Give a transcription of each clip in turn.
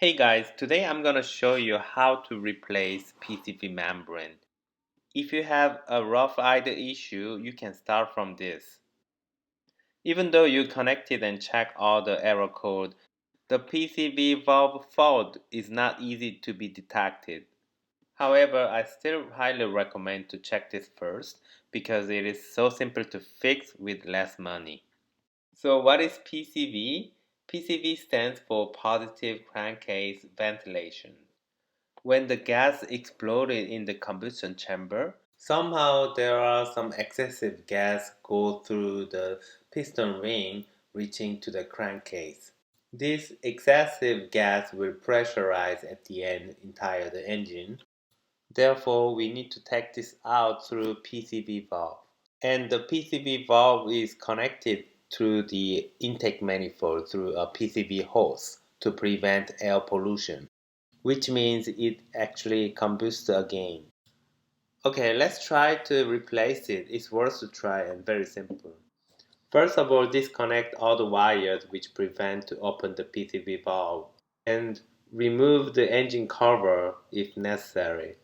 Hey guys, today I'm gonna show you how to replace PCB membrane. If you have a rough idle issue, you can start from this. Even though you connected and check all the error code, the PCB valve fault is not easy to be detected. However, I still highly recommend to check this first because it is so simple to fix with less money. So what is PCV? PCV stands for positive crankcase ventilation. When the gas exploded in the combustion chamber, somehow there are some excessive gas go through the piston ring reaching to the crankcase. This excessive gas will pressurize at the end entire the engine. Therefore, we need to take this out through PCV valve. And the PCV valve is connected to the intake manifold through a PCV hose to prevent air pollution, which means it actually combusts again. Okay, let's try to replace it. It's worth to try and very simple. First of all, disconnect all the wires which prevent to open the PCV valve and remove the engine cover if necessary.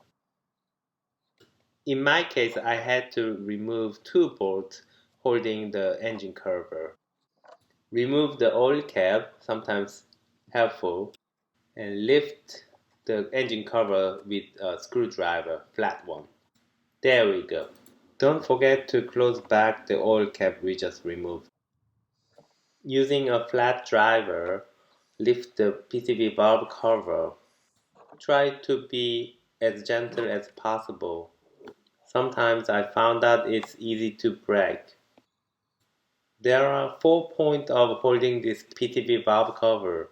In my case, I had to remove two bolts holding the engine cover. Remove the oil cap, sometimes helpful, and lift the engine cover with a screwdriver, flat one. There we go. Don't forget to close back the oil cap we just removed. Using a flat driver, lift the PCB valve cover. Try to be as gentle as possible. Sometimes I found that it's easy to break. There are 4 points of holding this PCB valve cover.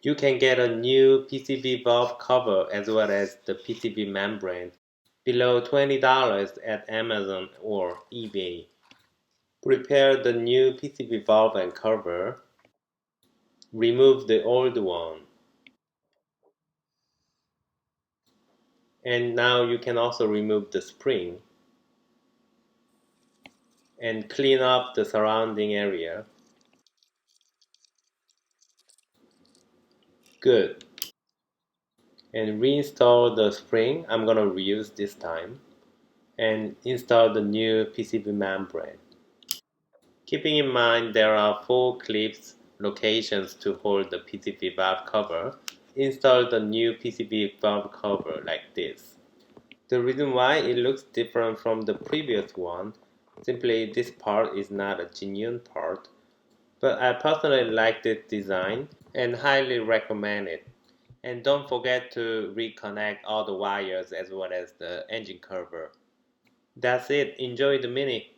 You can get a new PCB valve cover as well as the PCB membrane below $20 at Amazon or eBay. Prepare the new PCB valve and cover. Remove the old one. And now you can also remove the spring and clean up the surrounding area. Good. And reinstall the spring. I'm gonna reuse this time. And install the new PCB membrane. Keeping in mind there are 4 clips locations to hold the PCB valve cover, install the new PCB valve cover like this. The reason why it looks different from the previous one, simply this part is not a genuine part, but I personally like this design and highly recommend it. And don't forget to reconnect all the wires as well as the engine cover. That's it. Enjoy the Mini.